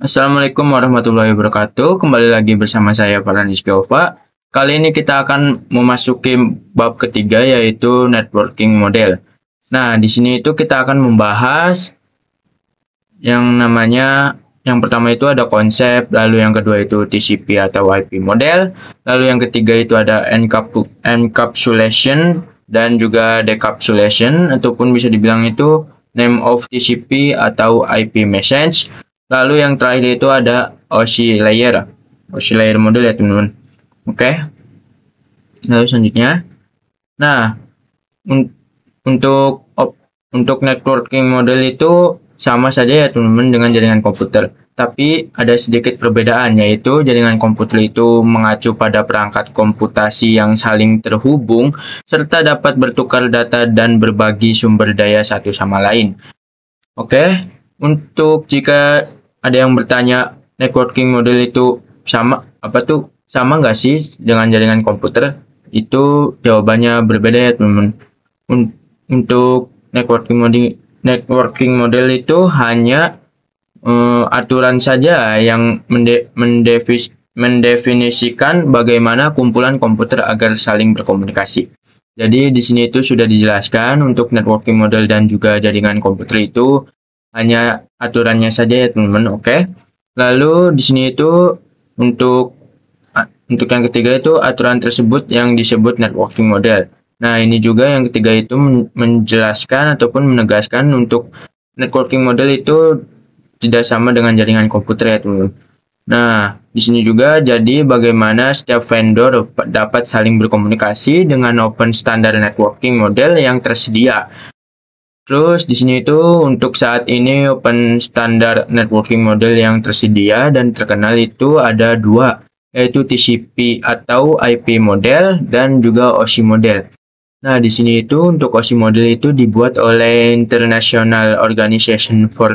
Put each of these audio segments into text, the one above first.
Assalamualaikum warahmatullahi wabarakatuh. Kembali lagi bersama saya Farhan Rizkyova. Kali ini kita akan memasuki bab ketiga yaitu networking model. Nah, di sini itu kita akan membahas yang pertama itu ada konsep, lalu yang kedua itu TCP atau IP model, lalu yang ketiga itu ada encapsulation dan juga decapsulation ataupun bisa dibilang itu name of TCP atau IP message. Lalu yang terakhir itu ada OSI layer model ya teman-teman. Oke. Lalu selanjutnya, nah untuk networking model itu sama saja ya teman-teman dengan jaringan komputer. Tapi ada sedikit perbedaan, yaitu jaringan komputer itu mengacu pada perangkat komputasi yang saling terhubung serta dapat bertukar data dan berbagi sumber daya satu sama lain. Oke, untuk jika ada yang bertanya networking model itu sama nggak sih dengan jaringan komputer? Itu jawabannya berbeda ya teman-teman. Untuk networking model itu hanya aturan saja yang mendefinisikan bagaimana kumpulan komputer agar saling berkomunikasi. Jadi di sini itu sudah dijelaskan untuk networking model dan juga jaringan komputer itu hanya aturannya saja ya teman-teman. Oke. Lalu di sini itu untuk yang ketiga itu aturan tersebut yang disebut networking model. Nah, ini juga yang ketiga itu menjelaskan ataupun menegaskan untuk networking model itu tidak sama dengan jaringan komputer ya teman-teman. Nah, di sini juga jadi bagaimana setiap vendor dapat saling berkomunikasi dengan open standard networking model yang tersedia. Terus di sini itu untuk saat ini open standard networking model yang tersedia dan terkenal itu ada dua, yaitu TCP atau IP model dan juga OSI model. Nah, di sini itu untuk OSI model itu dibuat oleh International Organization for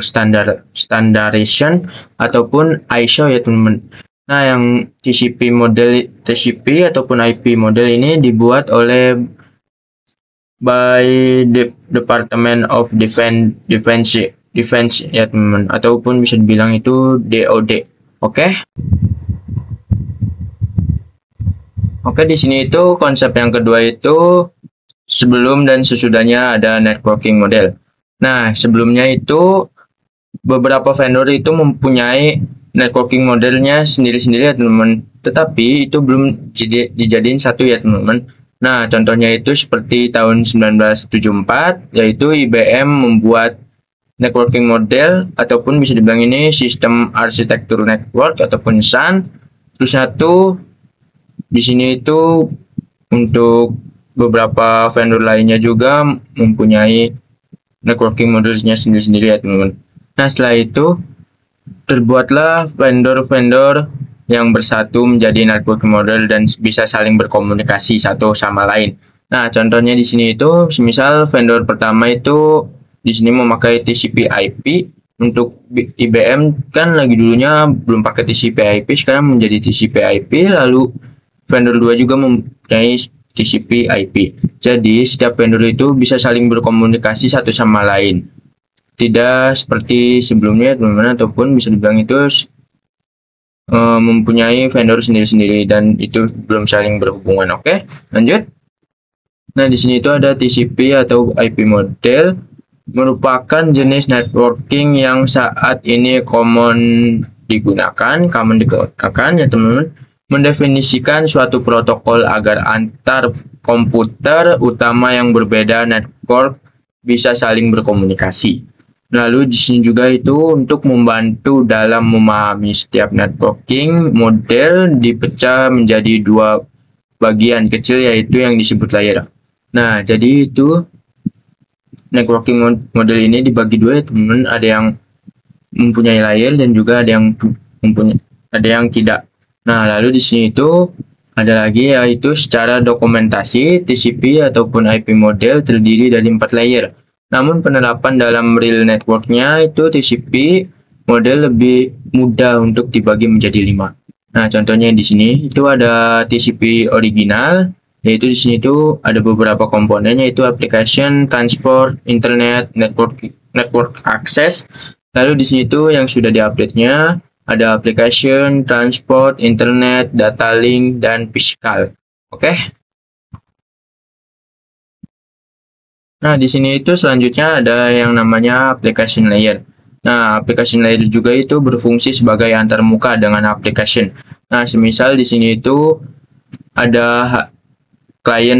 Standardization ataupun ISO ya teman-teman. Nah, yang TCP ataupun IP model ini dibuat oleh by the Department of Defense ya teman-teman, ataupun bisa dibilang itu DoD. Oke. Oke, di sini itu konsep yang kedua itu sebelum dan sesudahnya ada networking model. Nah, sebelumnya itu beberapa vendor itu mempunyai networking modelnya sendiri-sendiri ya teman-teman. Tetapi itu belum dijadiin satu ya teman-teman. Nah, contohnya itu seperti tahun 1974, yaitu IBM membuat networking model, ataupun bisa dibilang ini sistem arsitektur network, ataupun SAN. Terus satu, di sini itu untuk beberapa vendor lainnya juga mempunyai networking modelnya sendiri-sendiri ya teman-teman. Nah, setelah itu, terbuatlah vendor-vendor yang bersatu menjadi networking model dan bisa saling berkomunikasi satu sama lain. Nah, contohnya di sini itu, misal vendor pertama itu di sini memakai TCP/IP. Untuk IBM kan lagi dulunya belum pakai TCP/IP, sekarang menjadi TCP/IP. Lalu vendor 2 juga mempunyai TCP/IP. Jadi setiap vendor itu bisa saling berkomunikasi satu sama lain. Tidak seperti sebelumnya teman-teman, ataupun bisa dibilang itu mempunyai vendor sendiri-sendiri dan itu belum saling berhubungan. Oke, lanjut. Nah, di sini itu ada TCP atau IP model, merupakan jenis networking yang saat ini common digunakan ya teman-teman, mendefinisikan suatu protokol agar antar komputer utama yang berbeda network bisa saling berkomunikasi. Lalu di sini juga itu untuk membantu dalam memahami setiap networking model dipecah menjadi dua bagian kecil, yaitu yang disebut layer. Nah, jadi itu networking model ini dibagi dua ya teman-teman, ada yang mempunyai layer dan juga ada yang tidak. Nah, lalu di sini itu ada lagi yaitu secara dokumentasi TCP ataupun IP model terdiri dari 4 layer. Namun penerapan dalam real networknya itu TCP model lebih mudah untuk dibagi menjadi 5. Nah, contohnya di sini itu ada TCP original, yaitu di sini itu ada beberapa komponennya, yaitu application, transport, internet, network access. Lalu di sini itu yang sudah diupdate-nya ada application, transport, internet, data link, dan physical. Oke. Nah, di sini itu selanjutnya ada yang namanya application layer. Nah, application layer juga itu berfungsi sebagai antarmuka dengan application. Nah, semisal di sini itu ada klien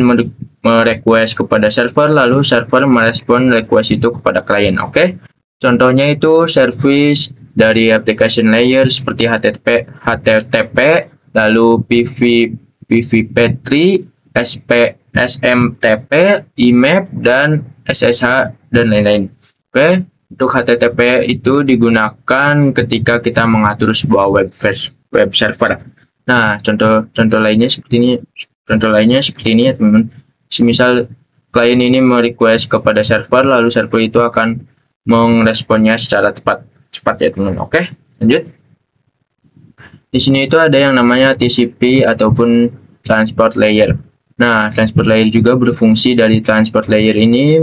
merequest kepada server, lalu server merespon request itu kepada klien. Oke. Contohnya itu service dari application layer seperti HTTP, lalu PVP3, SMTP, IMAP, dan SSH, dan lain-lain. Oke, untuk HTTP itu digunakan ketika kita mengatur sebuah web server. Nah, contoh lainnya seperti ini. Contoh lainnya seperti ini ya teman-teman. Semisal klien ini merequest kepada server, lalu server itu akan meresponnya secara cepat ya teman-teman. Oke, lanjut. Di sini itu ada yang namanya TCP ataupun transport layer. Nah, transport layer juga berfungsi dari transport layer ini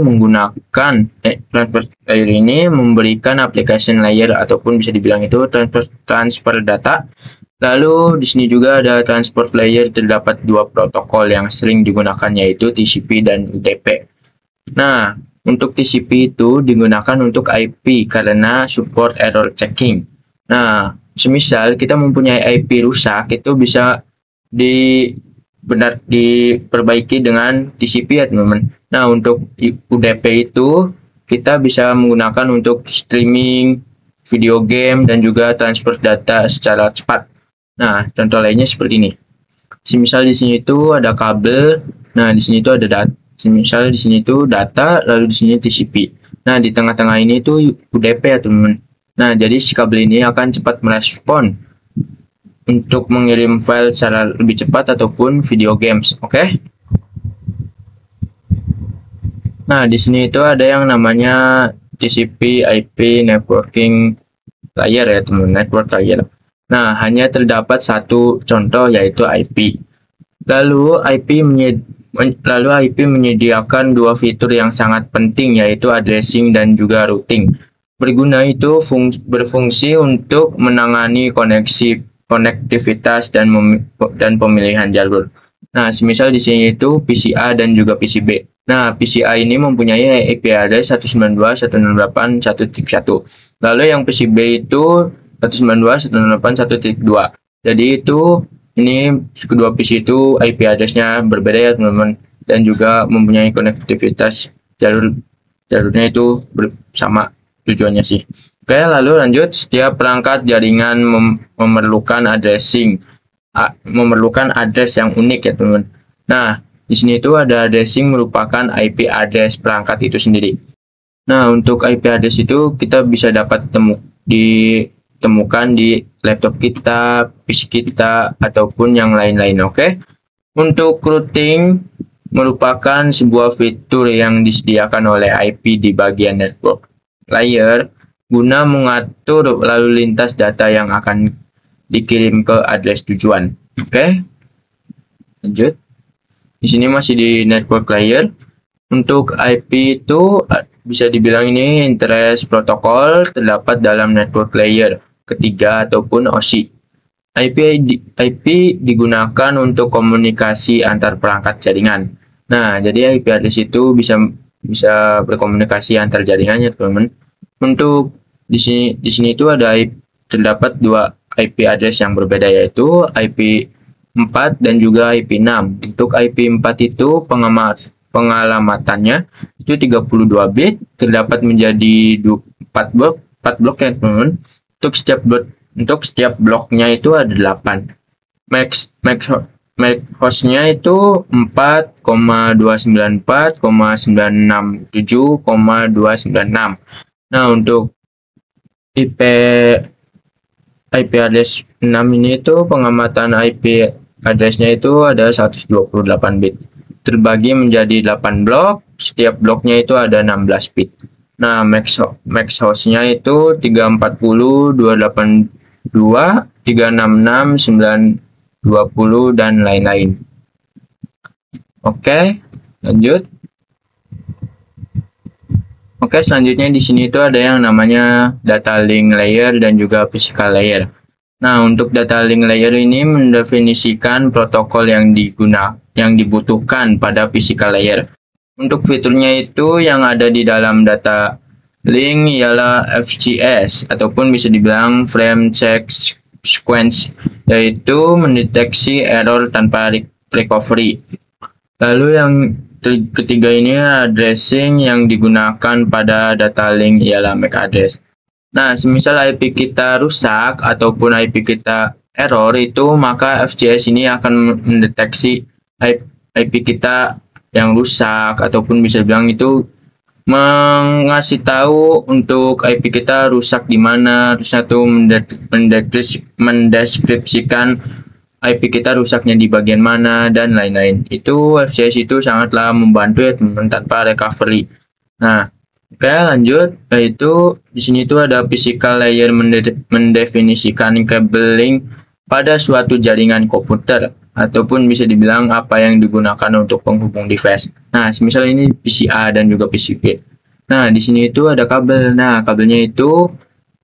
transport layer ini memberikan application layer ataupun bisa dibilang itu transfer data. Lalu di sini juga ada transport layer, terdapat dua protokol yang sering digunakan yaitu TCP dan UDP. Nah, untuk TCP itu digunakan untuk IP karena support error checking. Nah, semisal kita mempunyai IP rusak, itu bisa diperbaiki dengan TCP ya teman-teman. Nah, untuk UDP itu kita bisa menggunakan untuk streaming video game dan juga transfer data secara cepat. Nah, contoh lainnya seperti ini. Semisal di sini itu ada kabel, nah di sini itu ada data. Semisal di sini itu data, lalu di sini TCP. Nah, di tengah-tengah ini itu UDP ya teman-teman. Nah, jadi si kabel ini akan cepat merespon untuk mengirim file secara lebih cepat ataupun video games. Oke? Nah, di sini itu ada yang namanya TCP IP networking layer ya teman-teman, network layer. Nah, hanya terdapat satu contoh yaitu IP. Lalu IP menyediakan dua fitur yang sangat penting yaitu addressing dan juga routing. Berguna itu berfungsi untuk menangani konektivitas dan pemilihan jalur. Nah, semisal di sini itu PCA dan juga PCB. Nah, PCA ini mempunyai IP address 192.168.1.1. Lalu yang PCB itu 192.168.1.2. Jadi itu ini kedua PC itu IP address-nya berbeda ya teman-teman, dan juga mempunyai konektivitas jalurnya itu sama tujuannya sih. Oke, lalu lanjut. Setiap perangkat jaringan memerlukan address yang unik ya teman-teman. Nah, di sini itu ada addressing merupakan IP address perangkat itu sendiri. Nah, untuk IP address itu kita bisa dapat ditemukan di laptop kita, PC kita, ataupun yang lain-lain. Oke. Untuk routing merupakan sebuah fitur yang disediakan oleh IP di bagian network layer guna mengatur lalu lintas data yang akan dikirim ke address tujuan. Oke. Lanjut. Di sini masih di network layer. Untuk IP itu bisa dibilang ini interest protokol terdapat dalam network layer ketiga ataupun OSI. IP digunakan untuk komunikasi antar perangkat jaringan. Nah, jadi IP address itu bisa berkomunikasi antar jaringannya, teman-teman. Untuk di sini itu terdapat dua IP address yang berbeda yaitu IP 4 dan juga IP 6. Untuk IP 4 itu pengalamatannya itu 32 bit, terdapat menjadi 4 blok ya teman-teman. Untuk setiap bloknya itu ada 8. Max hostnya itu 4,294,967,296. Nah, untuk IP address 6 ini itu pengamatan IP addressnya itu ada 128 bit. Terbagi menjadi 8 blok, setiap bloknya itu ada 16 bit. Nah, max hostnya itu 340, 282, 366, 920, dan lain-lain. Oke, lanjut. Oke, selanjutnya di sini itu ada yang namanya data link layer dan juga physical layer. Nah, untuk data link layer ini mendefinisikan protokol yang dibutuhkan pada physical layer. Untuk fiturnya itu yang ada di dalam data link ialah FCS ataupun bisa dibilang Frame Check Sequence, yaitu mendeteksi error tanpa recovery. Lalu yang ketiga ini addressing yang digunakan pada data link ialah MAC address. Nah, semisal IP kita rusak ataupun IP kita error itu, maka FCS ini akan mendeteksi IP kita yang rusak ataupun bisa bilang itu mengasih tahu untuk IP kita rusak di mana, terus satu mendeskripsikan IP kita rusaknya di bagian mana dan lain-lain. Itu FCS itu sangatlah membantu ya teman-teman tanpa recovery. Nah, oke, lanjut, yaitu di sini itu ada physical layer mendefinisikan cabling pada suatu jaringan komputer ataupun bisa dibilang apa yang digunakan untuk penghubung device. Nah, semisal ini PCA dan juga PCB. Nah, di sini itu ada kabel. Nah, kabelnya itu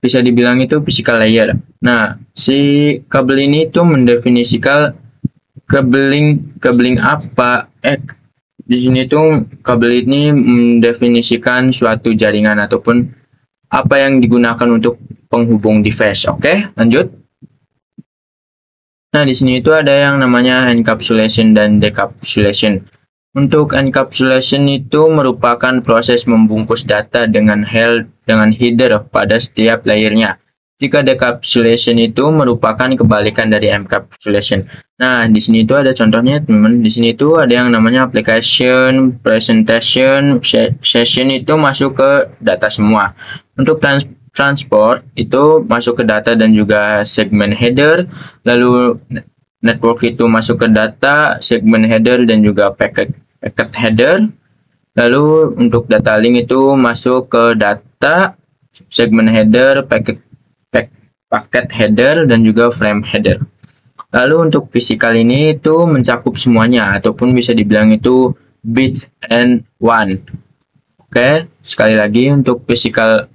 bisa dibilang itu physical layer. Nah, si kabel ini itu mendefinisikan cabling apa? Di sini tuh kabel ini mendefinisikan suatu jaringan ataupun apa yang digunakan untuk penghubung device. Oke, lanjut. Nah, di sini itu ada yang namanya encapsulation dan decapsulation. Untuk encapsulation itu merupakan proses membungkus data dengan header pada setiap layernya. Jika decapsulation itu merupakan kebalikan dari encapsulation. Nah, di sini itu ada contohnya, teman-teman. Di sini itu ada yang namanya application, presentation, session itu masuk ke data semua. Untuk transport itu masuk ke data dan juga segmen header. Lalu network itu masuk ke data, segmen header dan juga packet header. Lalu untuk data link itu masuk ke data, segmen header, paket header dan juga frame header. Lalu untuk physical ini itu mencakup semuanya ataupun bisa dibilang itu bits and one. Oke, sekali lagi untuk physical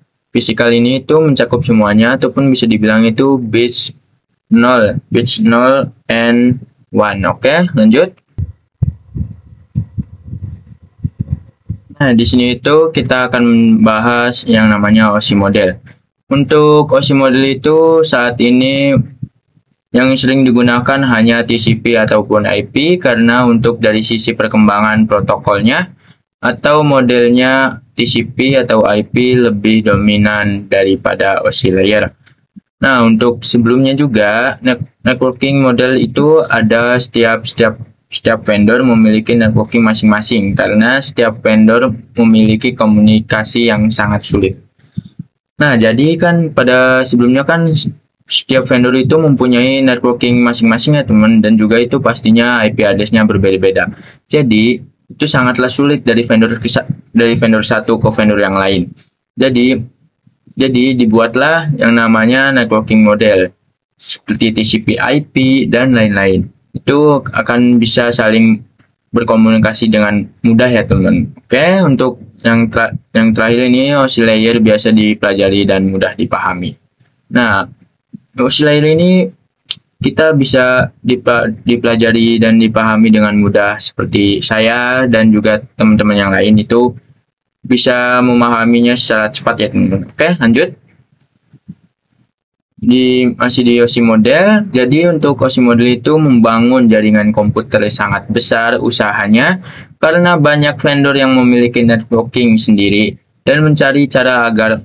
ini itu mencakup semuanya ataupun bisa dibilang itu bits 0 and 1. Oke, lanjut. Nah, di sini itu kita akan membahas yang namanya OSI model. Untuk OSI model itu saat ini yang sering digunakan hanya TCP ataupun IP karena untuk dari sisi perkembangan protokolnya atau modelnya TCP atau IP lebih dominan daripada OSI layer. Nah, untuk sebelumnya juga networking model itu ada setiap vendor memiliki networking masing-masing karena setiap vendor memiliki komunikasi yang sangat sulit. Nah, jadi kan pada sebelumnya kan setiap vendor itu mempunyai networking masing-masing ya teman, dan juga itu pastinya IP address-nya berbeda-beda. Jadi itu sangatlah sulit dari vendor satu ke vendor yang lain. Jadi dibuatlah yang namanya networking model seperti TCP IP dan lain-lain. Itu akan bisa saling berkomunikasi dengan mudah ya teman. Oke, untuk yang terakhir ini OSI layer biasa dipelajari dan mudah dipahami. Nah, OSI layer ini kita bisa dipelajari dan dipahami dengan mudah seperti saya dan juga teman-teman yang lain itu bisa memahaminya secara cepat ya teman-teman. Oke, lanjut. Masih di OSI model. Jadi untuk OSI model itu membangun jaringan komputer sangat besar usahanya karena banyak vendor yang memiliki networking sendiri dan mencari cara agar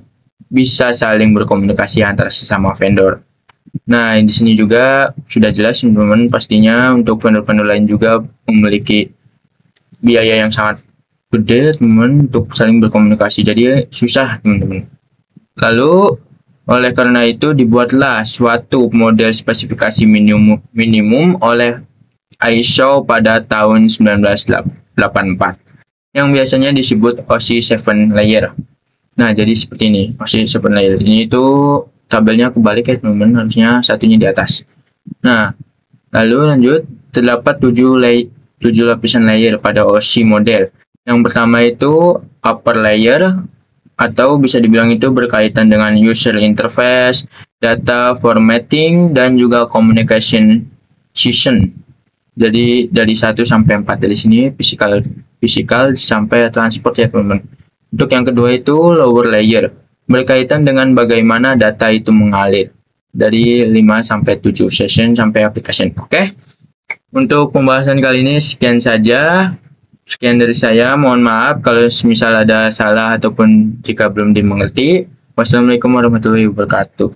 bisa saling berkomunikasi antar sesama vendor. Nah, di sini juga sudah jelas teman-teman, pastinya untuk vendor-vendor lain juga memiliki biaya yang sangat gede teman-teman untuk saling berkomunikasi, jadi susah teman-teman. Lalu oleh karena itu dibuatlah suatu model spesifikasi minimum oleh ISO pada tahun 1984 yang biasanya disebut OSI 7 layer. Nah, jadi seperti ini OSI 7 layer ini itu tabelnya kebalik ya teman-teman, harusnya satunya di atas. Nah, lalu lanjut, terdapat 7 lapisan layer pada OSI model. Yang pertama itu upper layer atau bisa dibilang itu berkaitan dengan user interface. data formatting, dan juga communication session. Jadi dari 1 sampai 4 dari sini physical sampai transport ya teman-teman. Untuk yang kedua itu lower layer, berkaitan dengan bagaimana data itu mengalir dari 5 sampai 7 session sampai application. Oke. Untuk pembahasan kali ini sekian saja. Sekian dari saya. Mohon maaf kalau misal ada salah ataupun jika belum dimengerti. Wassalamualaikum warahmatullahi wabarakatuh.